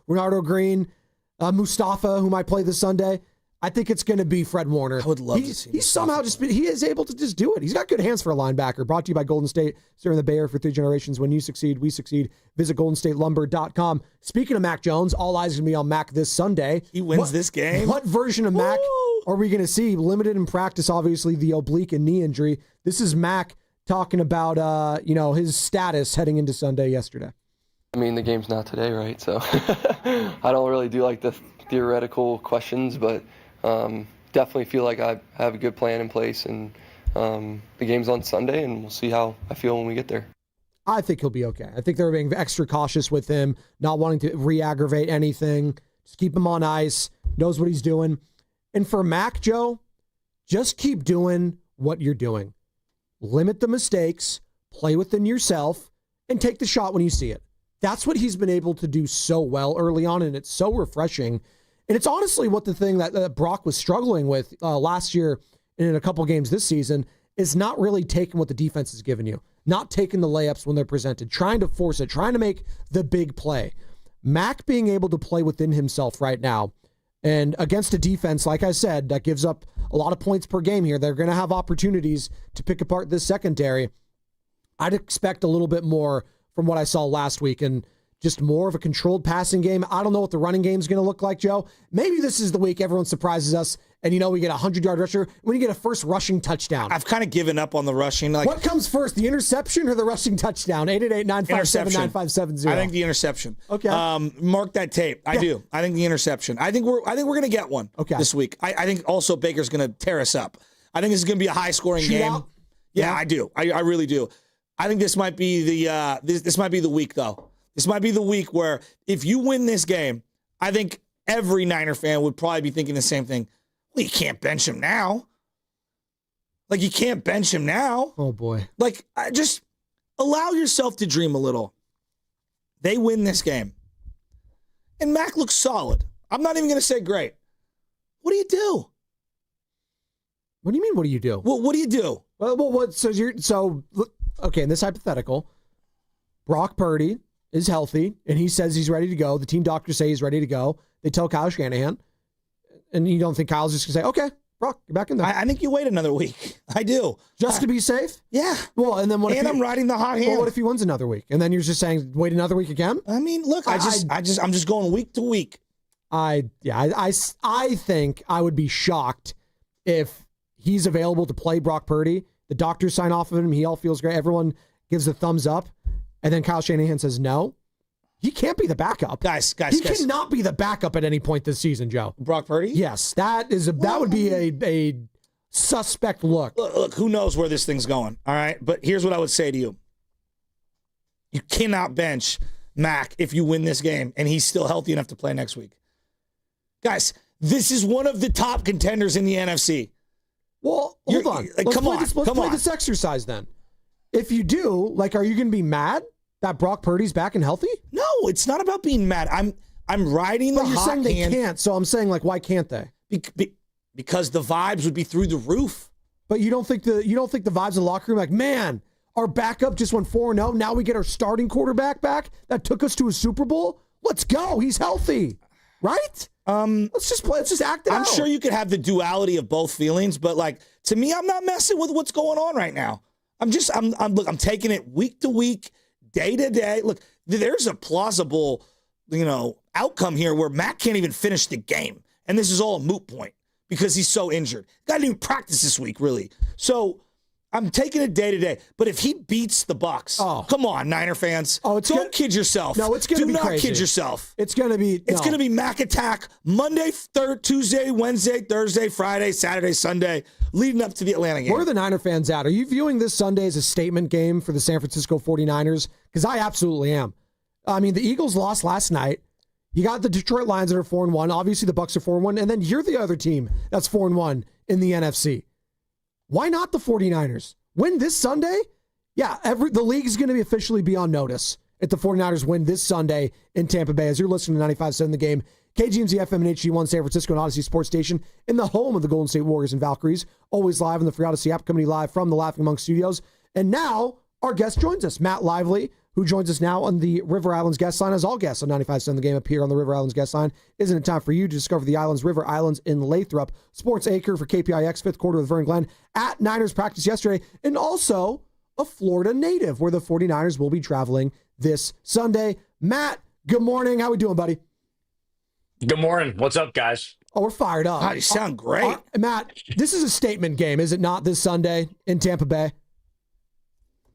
Renardo Green, Mustafa, who might play this Sunday. I think it's going to be Fred Warner. I would love to see. He's somehow he is able to just do it. He's got good hands for a linebacker. Brought to you by Golden State, serving the Bay Area for 3 generations. When you succeed, we succeed. Visit GoldenStateLumber.com. Speaking of Mac Jones, all eyes are going to be on Mac this Sunday. He wins this game. What version of Mac are we going to see? Limited in practice, obviously, the oblique and knee injury. This is Mac talking about his status heading into Sunday yesterday. I mean, the game's not today, right? So I don't really do like the theoretical questions, but definitely feel like I have a good plan in place, and the game's on Sunday, and we'll see how I feel when we get there. I think he'll be okay. I think they're being extra cautious with him, not wanting to re-aggravate anything. Just keep him on ice, knows what he's doing. And for Mac, Joe, just keep doing what you're doing. Limit the mistakes, play within yourself, and take the shot when you see it. That's what he's been able to do so well early on, and it's so refreshing. And it's honestly what the thing that Brock was struggling with last year and in a couple games this season is not really taking what the defense has given you, not taking the layups when they're presented, trying to force it, trying to make the big play. Mac being able to play within himself right now, and against a defense, like I said, that gives up a lot of points per game here. They're going to have opportunities to pick apart this secondary. I'd expect a little bit more from what I saw last week, and just more of a controlled passing game. I don't know what the running game is going to look like, Joe. Maybe this is the week everyone surprises us, and we get a 100-yard rusher when you get a first rushing touchdown. I've kind of given up on the rushing. What comes first, the interception or the rushing touchdown? 888-957-9570. I think the interception. Okay. Mark that tape. I do. I think the interception. I think we're going to get one this week. I think also Baker's going to tear us up. I think this is going to be a high-scoring game. Yeah, I do. I really do. I think this might be the this might be the week, though. This might be the week where if you win this game, I think every Niner fan would probably be thinking the same thing. Well, you can't bench him now. You can't bench him now. Oh, boy. Just allow yourself to dream a little. They win this game. And Mac looks solid. I'm not even going to say great. What do you do? What do you mean, what do you do? Well, what do you do? Okay, in this hypothetical, Brock Purdy is healthy, and he says he's ready to go. The team doctors say he's ready to go. They tell Kyle Shanahan, and you don't think Kyle's just going to say, okay, Brock, you're back in there. I think you wait another week. I do. Just to be safe? Yeah. Well, and then what? And I'm riding the hot hand. Well, what if he wins another week? And then you're just saying, wait another week again? I mean, look, I'm just going week to week. I think I would be shocked if he's available to play Brock Purdy. The doctors sign off of him. He all feels great. Everyone gives a thumbs up. And then Kyle Shanahan says no. He can't be the backup. Guys. He cannot be the backup at any point this season, Joe. Brock Purdy? Yes. That would be a suspect look. Look, who knows where this thing's going, all right? But here's what I would say to you. You cannot bench Mac if you win this game, and he's still healthy enough to play next week. Guys, this is one of the top contenders in the NFC. Well, hold on. Let's play this exercise then. If you do, are you going to be mad that Brock Purdy's back and healthy? No, it's not about being mad. I'm riding the hot hand. But you're saying they can't, so I'm saying, why can't they? Because the vibes would be through the roof. But you don't think the vibes in the locker room, man, our backup just went 4-0. Now we get our starting quarterback back that took us to a Super Bowl? Let's go. He's healthy. Right? Let's just act it out. I'm sure you could have the duality of both feelings, but to me, I'm not messing with what's going on right now. I'm taking it week to week, day to day. Look, there's a plausible, outcome here where Mac can't even finish the game. And this is all a moot point because he's so injured. Got to even practice this week, really. So I'm taking it day to day. But if he beats the Bucs, come on, Niner fans. Don't kid yourself. No, it's going to be crazy. Do not kid yourself. It's going to be. It's going to be Mac attack Monday, Tuesday, Wednesday, Thursday, Friday, Saturday, Sunday, leading up to the Atlanta game. Where are the Niner fans at? Are you viewing this Sunday as a statement game for the San Francisco 49ers? Because I absolutely am. I mean, the Eagles lost last night. You got the Detroit Lions that are 4-1. Obviously, the Bucs are 4-1. And then you're the other team that's 4-1 in the NFC. Why not the 49ers? Win this Sunday? Yeah, the league's going to officially be on notice if the 49ers win this Sunday in Tampa Bay. As you're listening to 95.7 The Game, KGMZ FM and HD1 San Francisco and Odyssey Sports Station in the home of the Golden State Warriors and Valkyries. Always live on the free Odyssey app, coming live from the Laughing Monk Studios. And now our guest joins us, Matt Lively, who joins us now on the River Islands guest line. As all guests on 95.7 The Game appear on the River Islands guest line, isn't it time for you to discover the islands, River Islands in Lathrop, Sports Acre for KPIX, fifth quarter with Vern Glenn, at Niners practice yesterday, and also a Florida native where the 49ers will be traveling this Sunday. Matt, good morning. How we doing, buddy? Good morning. What's up, guys? Oh, we're fired up. God, you sound great. Matt, this is a statement game, is it not, this Sunday in Tampa Bay?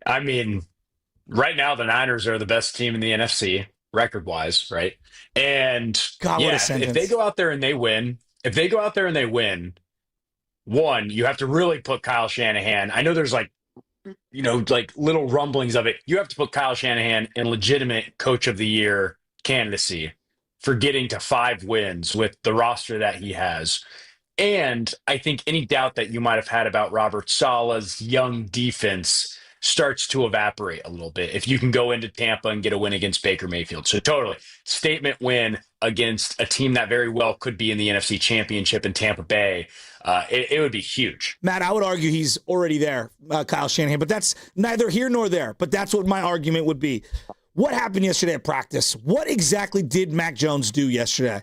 I mean, right now the Niners are the best team in the NFC, record-wise, right? And God, what a sentence. if they go out there and they win, one, you have to really put Kyle Shanahan. I know there's like little rumblings of it. You have to put Kyle Shanahan in legitimate coach of the year candidacy for getting to 5 wins with the roster that he has. And I think any doubt that you might have had about Robert Saleh's young defense starts to evaporate a little bit if you can go into Tampa and get a win against Baker Mayfield. So totally, statement win against a team that very well could be in the NFC Championship in Tampa Bay. It would be huge. Matt, I would argue he's already there, Kyle Shanahan, but that's neither here nor there. But that's what my argument would be. What happened yesterday at practice? What exactly did Mac Jones do yesterday?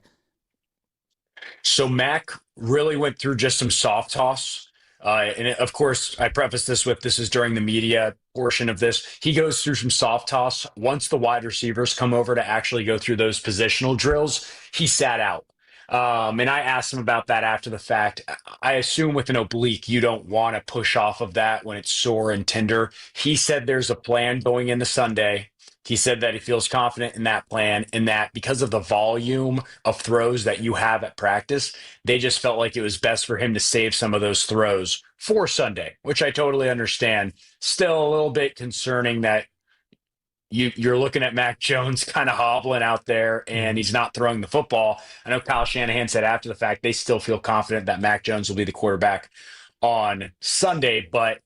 So Mac really went through just some soft toss. Of course, I preface this with this is during the media portion of this. He goes through some soft toss. Once the wide receivers come over to actually go through those positional drills, he sat out. And I asked him about that after the fact. I assume with an oblique, you don't want to push off of that when it's sore and tender. He said there's a plan going into Sunday. He said that he feels confident in that plan and that because of the volume of throws that you have at practice, they just felt like it was best for him to save some of those throws for Sunday, which I totally understand. Still a little bit concerning that you're looking at Mac Jones kind of hobbling out there and he's not throwing the football. I know Kyle Shanahan said after the fact they still feel confident that Mac Jones will be the quarterback on Sunday, but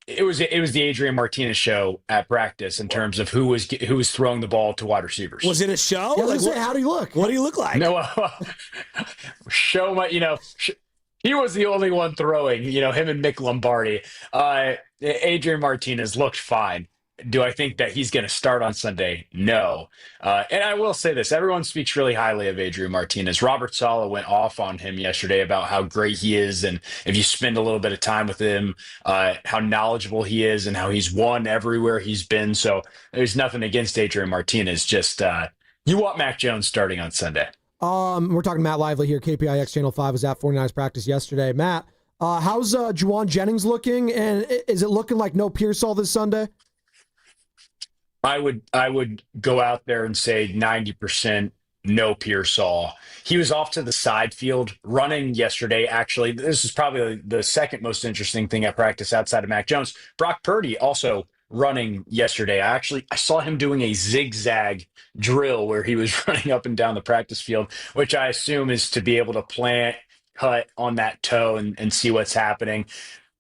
it was the Adrian Martinez show at practice in terms of who was throwing the ball to wide receivers. Was it a show? Yeah, say, how do you look? What do you look like? No, show my, he was the only one throwing, him and Mick Lombardi. Adrian Martinez looked fine. Do I think that he's going to start on Sunday? No. And I will say this. Everyone speaks really highly of Adrian Martinez. Robert Saleh went off on him yesterday about how great he is. And if you spend a little bit of time with him, how knowledgeable he is and how he's won everywhere he's been. So there's nothing against Adrian Martinez. Just you want Mac Jones starting on Sunday. We're talking Matt Lively here. KPIX Channel 5 was at 49ers practice yesterday. Matt, how's Juwan Jennings looking? And is it looking like no Pearsall this Sunday? I would go out there and say 90% no Pearsall. He was off to the side field running yesterday. Actually, this is probably the second most interesting thing at practice outside of Mac Jones. Brock Purdy also running yesterday. I saw him doing a zigzag drill where he was running up and down the practice field, which I assume is to be able to plant, cut on that toe and see what's happening.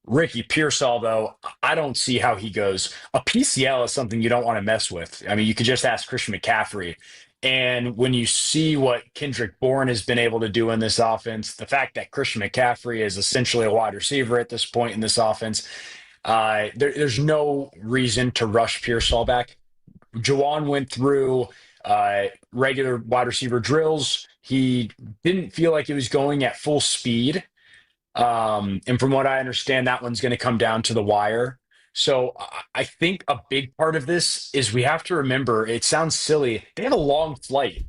Ricky Pearsall, though, I don't see how he goes. A PCL is something you don't want to mess with. I mean, you could just ask Christian McCaffrey. And when you see what Kendrick Bourne has been able to do in this offense, the fact that Christian McCaffrey is essentially a wide receiver at this point in this offense, there's no reason to rush Pearsall back. Juwan went through regular wide receiver drills. He didn't feel like he was going at full speed. And from what I understand, that one's going to come down to the wire. So I think a big part of this is we have to remember, it sounds silly, they have a long flight.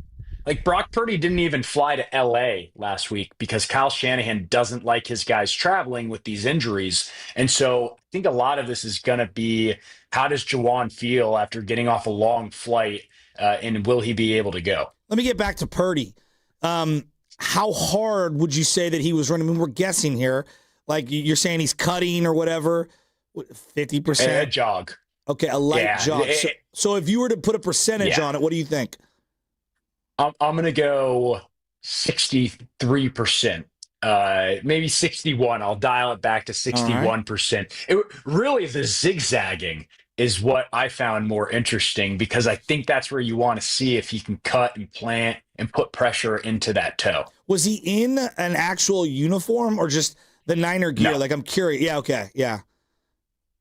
Like Brock Purdy didn't even fly to LA last week because Kyle Shanahan doesn't like his guys traveling with these injuries. And so I think a lot of this is going to be, how does Juwan feel after getting off a long flight, and will he be able to go? Let me get back to Purdy. How hard would you say that he was running? I mean, we're guessing here. Like you're saying he's cutting or whatever, 50%? A jog. Okay, a light jog. So if you were to put a percentage on it, what do you think? I'm going to go 63%. Maybe 61. I'll dial it back to 61%. Right. Really, the zigzagging is what I found more interesting because I think that's where you want to see if he can cut and plant and put pressure into that toe. Was he in an actual uniform or just the Niner gear? No. Like, I'm curious. Yeah, okay, yeah.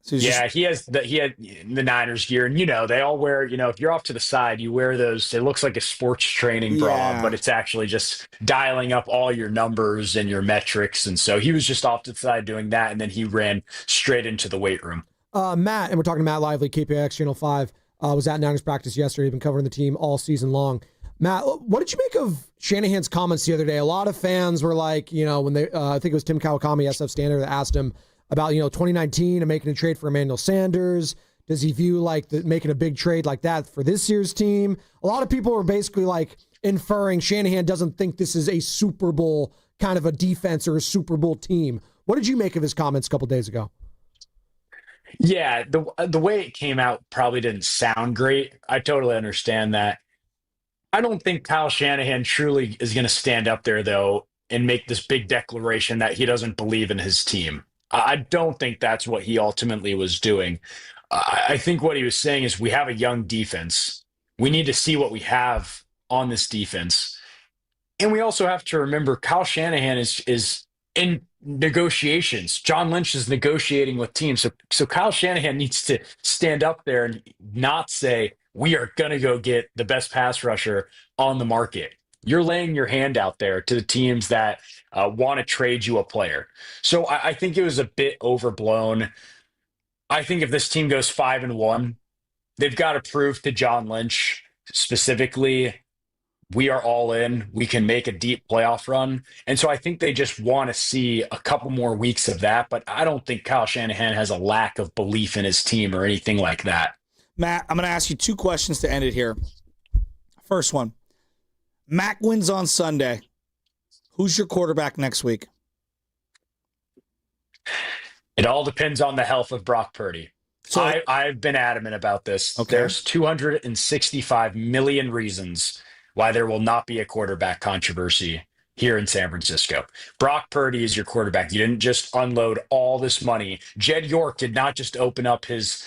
So Yeah, he had the Niners gear, and they all wear. If you're off to the side, you wear those. It looks like a sports training bra, but it's actually just dialing up all your numbers and your metrics. And so he was just off to the side doing that, and then he ran straight into the weight room. Matt, and we're talking to Matt Lively, KPIX Channel 5, was at Niners practice yesterday. He's been covering the team all season long. Matt, what did you make of Shanahan's comments the other day? A lot of fans were like, when they, I think it was Tim Kawakami, SF Standard, that asked him about, 2019 and making a trade for Emmanuel Sanders. Does he view making a big trade like that for this year's team? A lot of people were basically inferring Shanahan doesn't think this is a Super Bowl kind of a defense or a Super Bowl team. What did you make of his comments a couple days ago? Yeah, the way it came out probably didn't sound great. I totally understand that. I don't think Kyle Shanahan truly is going to stand up there, though, and make this big declaration that he doesn't believe in his team. I don't think that's what he ultimately was doing. I think what he was saying is we have a young defense. We need to see what we have on this defense. And we also have to remember Kyle Shanahan is in negotiations. John Lynch is negotiating with teams. So Kyle Shanahan needs to stand up there and not say, we are going to go get the best pass rusher on the market. You're laying your hand out there to the teams that want to trade you a player. So I think it was a bit overblown. I think if this team goes 5-1, they've got to prove to John Lynch specifically, we are all in. We can make a deep playoff run. And so I think they just want to see a couple more weeks of that. But I don't think Kyle Shanahan has a lack of belief in his team or anything like that. Matt, I'm going to ask you two questions to end it here. First one, Mac wins on Sunday. Who's your quarterback next week? It all depends on the health of Brock Purdy. So I've been adamant about this. Okay. There's 265 million reasons why there will not be a quarterback controversy here in San Francisco. Brock Purdy is your quarterback. You didn't just unload all this money. Jed York did not just open up his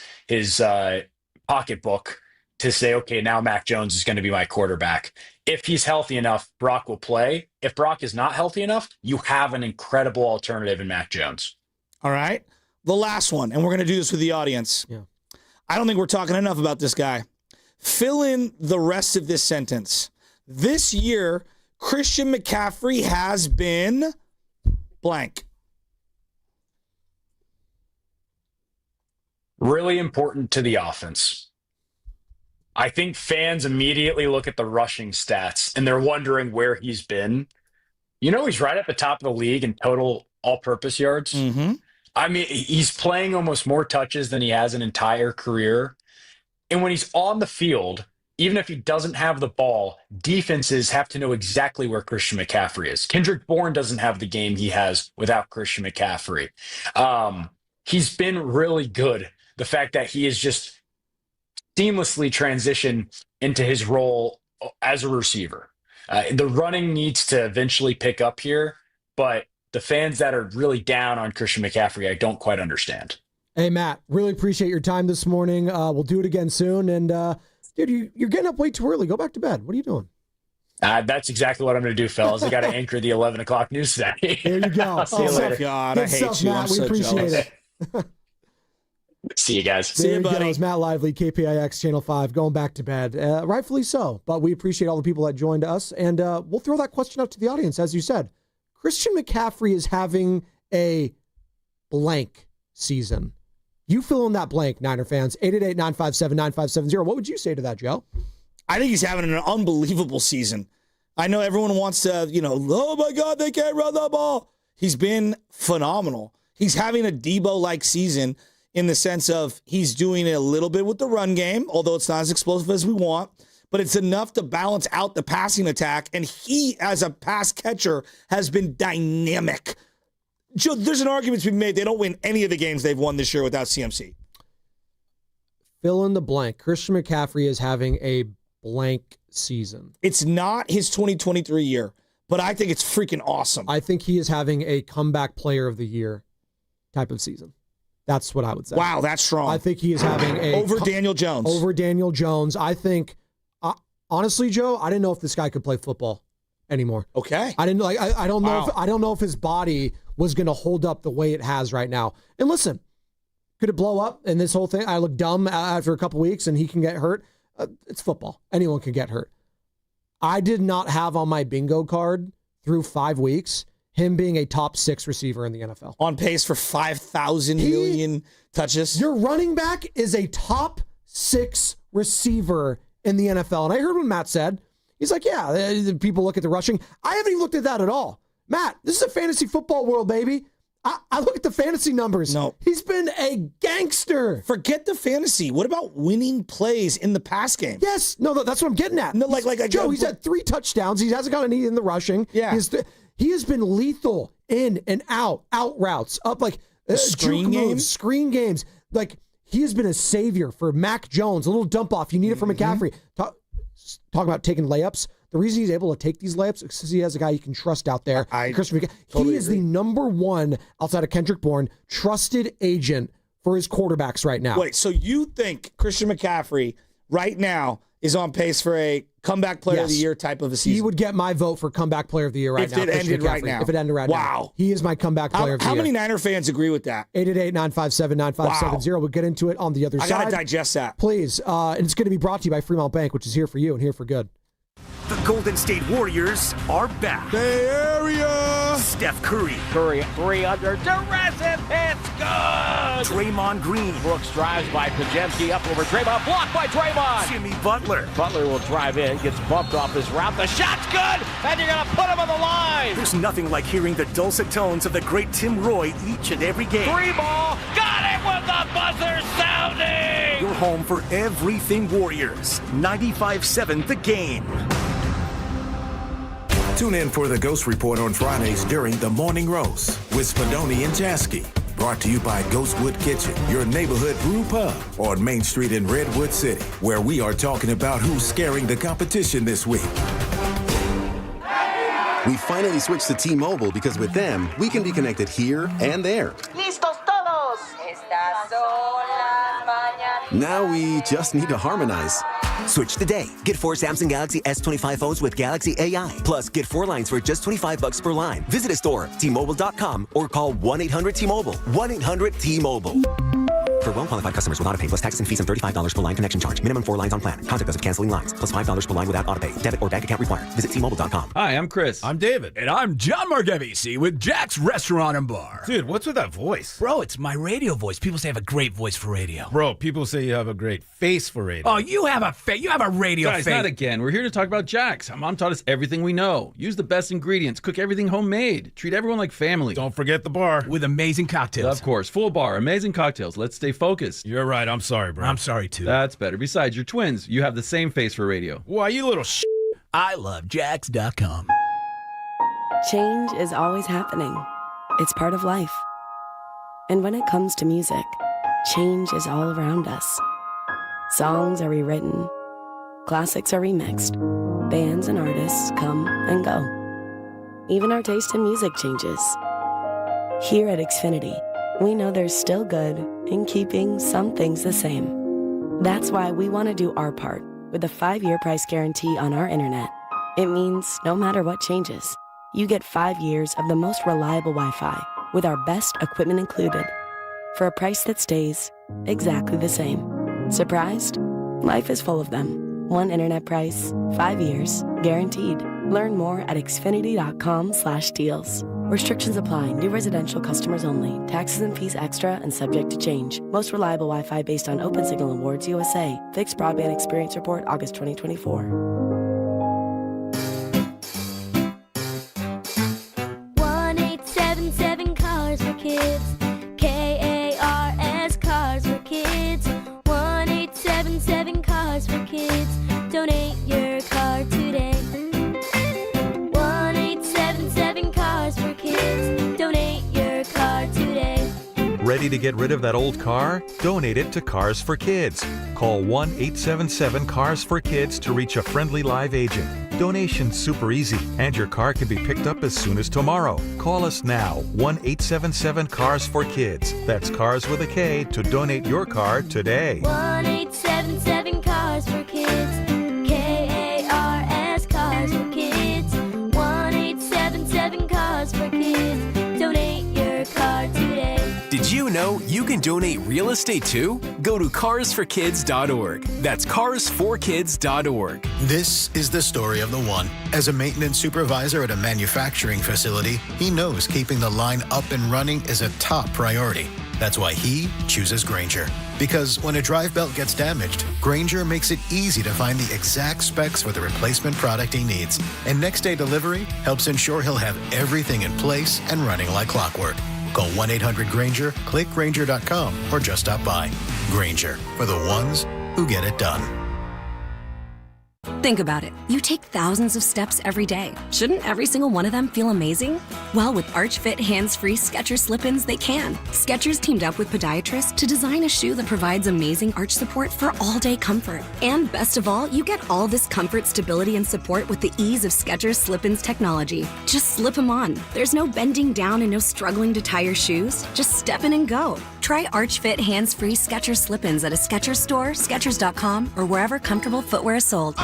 pocketbook to say, okay, now Mac Jones is going to be my quarterback. If he's healthy enough, Brock will play. If Brock is not healthy enough, you have an incredible alternative in Mac Jones. All right. The last one, and we're going to do this with the audience. Yeah. I don't think we're talking enough about this guy. Fill in the rest of this sentence. This year, Christian McCaffrey has been blank. Really important to the offense. I think fans immediately look at the rushing stats and they're wondering where he's been. He's right at the top of the league in total all-purpose yards. Mm-hmm. I mean, he's playing almost more touches than he has an entire career. And when he's on the field, even if he doesn't have the ball, defenses have to know exactly where Christian McCaffrey is. Kendrick Bourne doesn't have the game he has without Christian McCaffrey. He's been really good. The fact that he is just seamlessly transitioned into his role as a receiver. The running needs to eventually pick up here, but the fans that are really down on Christian McCaffrey, I don't quite understand. Hey, Matt, really appreciate your time this morning. We'll do it again soon. And, dude, you're getting up way too early. Go back to bed. What are you doing? That's exactly what I'm going to do, fellas. I got to anchor the 11 o'clock news today. There you go. I'll see you later. God, I hate stuff, you. Matt. I'm We so appreciate jealous. it. See you guys. See you, buddy. It's Matt Lively, KPIX Channel 5, going back to bed. Rightfully so, but we appreciate all the people that joined us. And we'll throw that question out to the audience. As you said, Christian McCaffrey is having a blank season. You fill in that blank, Niner fans. 888-957-9570. What would you say to that, Joe? I think he's having an unbelievable season. I know everyone wants to, oh my God, they can't run the ball. He's been phenomenal. He's having a Debo-like season in the sense of he's doing it a little bit with the run game, although it's not as explosive as we want, but it's enough to balance out the passing attack. And he, as a pass catcher, has been dynamic. Joe, there's an argument to be made. They don't win any of the games they've won this year without CMC. Fill in the blank. Christian McCaffrey is having a blank season. It's not his 2023 year, but I think it's freaking awesome. I think he is having a comeback player of the year type of season. That's what I would say. Wow, that's strong. I think he is having a over Daniel Jones. Over Daniel Jones. I think, honestly, Joe, I didn't know if this guy could play football anymore. Okay. I didn't like. I don't know. Wow. I don't know if his body was going to hold up the way it has right now. And listen, Could it blow up? And this whole thing, I look dumb after a couple weeks and he can get hurt. It's football. Anyone can get hurt. I did not have on my bingo card through 5 weeks him being a top 6 receiver in the NFL. On pace for 5,000 million touches. Your running back is a top 6 receiver in the NFL. And I heard what Matt said. He's like, yeah, people look at the rushing. I haven't even looked at that at all. Matt, this is a fantasy football world, baby. I look at the fantasy numbers. No. He's been a gangster. Forget the fantasy. What about winning plays in the pass game? Yes. No, that's what I'm getting at. No, like Joe, he's had 3 touchdowns. He hasn't got any in the rushing. Yeah. He has been lethal in and out routes, up like screen juke games? moves, screen games. Like, he has been a savior for Mac Jones, a little dump off. You need it for McCaffrey. Talk about taking layups. The reason he's able to take these layups is because he has a guy he can trust out there. He is the number 1, outside of Kendrick Bourne, trusted agent for his quarterbacks right now. Wait, so you think Christian McCaffrey right now is on pace for a comeback player of the year type of a season? He would get my vote for comeback player of the year right now. If it ended right now. If it ended right now. Wow. He is my comeback player of the year. How many Niner fans agree with that? 888-957-9570. We'll get into it on the other side. I got to digest that. Please. And it's going to be brought to you by Fremont Bank, which is here for you and here for good. The Golden State Warriors are back. Bay Area! Steph Curry. Curry, 3 under duress, and it's good! Draymond Green. Brooks drives by Pajemski, up over Draymond, blocked by Draymond! Jimmy Butler. Butler will drive in, gets bumped off his route, the shot's good, and you're gonna put him on the line! There's nothing like hearing the dulcet tones of the great Tim Roy each and every game. 3-ball, got it with the buzzer sounding! Your home for everything Warriors. 95.7 The Game. Tune in for the Ghost Report on Fridays during the Morning Roast with Spadoni and Jasky. Brought to you by Ghostwood Kitchen, your neighborhood brew pub on Main Street in Redwood City, where we are talking about who's scaring the competition this week. We finally switched to T-Mobile because with them, we can be connected here and there. ¡Listos todos! Estas son las mañanas. Now we just need to harmonize. Switch today. Get 4 Samsung Galaxy S25 phones with Galaxy AI. Plus, get 4 lines for just $25 per line. Visit a store, T-Mobile.com, or call 1-800-T-Mobile. 1-800-T-Mobile. For well-qualified customers with autopay plus taxes and fees and $35 per line connection charge. Minimum 4 lines on plan. Contact us if canceling lines. Plus $5 per line without autopay. Debit or bank account required. Visit T-Mobile.com. Hi, I'm Chris. I'm David. And I'm John Margevisi with Jack's Restaurant and Bar. Dude, what's with that voice? Bro, it's my radio voice. People say I have a great voice for radio. Bro, people say you have a great face for radio. Oh, you have a radio Guys, face. not again. We're here to talk about Jack's. Our mom taught us everything we know. Use the best ingredients. Cook everything homemade. Treat everyone like family. Don't forget the bar. With amazing cocktails. Of course. Full bar. Amazing cocktails. Let's stay focused. You're right. I'm sorry, bro. I'm sorry, too. That's better. Besides, you're twins. You have the same face for radio. Why, you little I love Jax.com. Change is always happening. It's part of life. And when it comes to music, change is all around us. Songs are rewritten. Classics are remixed. Bands and artists come and go. Even our taste in music changes. Here at Xfinity, we know there's still good in keeping some things the same. That's why we want to do our part with a 5-year price guarantee on our internet. It means no matter what changes, you get 5 years of the most reliable Wi-Fi with our best equipment included for a price that stays exactly the same. Surprised? Life is full of them. One internet price, 5 years, guaranteed. Learn more at xfinity.com/deals. Restrictions apply. New residential customers only. Taxes and fees extra and subject to change. Most reliable Wi-Fi based on Open Signal Awards USA. Fixed Broadband Experience Report, August 2024. 1-877 Cars for Kids. KARS Cars for Kids. 1-877 Cars for Kids. Donate your car today. 1-877 Cars for Kids. Donate your car today. Ready to get rid of that old car? Donate it to Cars for Kids. Call 1-877-CARS-FOR-KIDS to reach a friendly live agent. Donation's super easy, and your car can be picked up as soon as tomorrow. Call us now, 1-877-CARS-FOR-KIDS. That's Cars with a K to donate your car today. 1-877 Cars for Kids. KARS Cars for Kids. 1-877 Cars for Kids. Donate your car today. Did you know you can donate real estate too? Go to carsforkids.org. That's carsforkids.org. This is the story of the one. As a maintenance supervisor at a manufacturing facility, he knows keeping the line up and running is a top priority. That's why he chooses Grainger. Because when a drive belt gets damaged, Grainger makes it easy to find the exact specs for the replacement product he needs. And next-day delivery helps ensure he'll have everything in place and running like clockwork. Call 1-800-GRAINGER, click Grainger.com, or just stop by. Grainger, for the ones who get it done. Think about it. You take thousands of steps every day. Shouldn't every single one of them feel amazing? Well, with Arch Fit hands-free Skechers slip-ins, they can. Skechers teamed up with podiatrists to design a shoe that provides amazing arch support for all-day comfort. And best of all, you get all this comfort, stability, and support with the ease of Skechers slip-ins technology. Just slip them on. There's no bending down and no struggling to tie your shoes. Just step in and go. Try Arch Fit hands-free Skechers slip-ins at a Skechers store, Skechers.com, or wherever comfortable footwear is sold.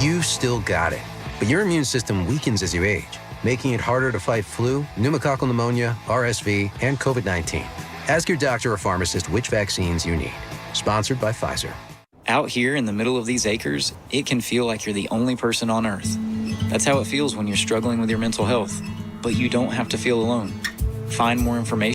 You still got it, but your immune system weakens as you age, making it harder to fight flu, pneumococcal pneumonia, RSV, and COVID-19. Ask your doctor or pharmacist which vaccines you need. Sponsored by Pfizer. Out here in the middle of these acres, it can feel like you're the only person on Earth. That's how it feels when you're struggling with your mental health. But you don't have to feel alone. Find more information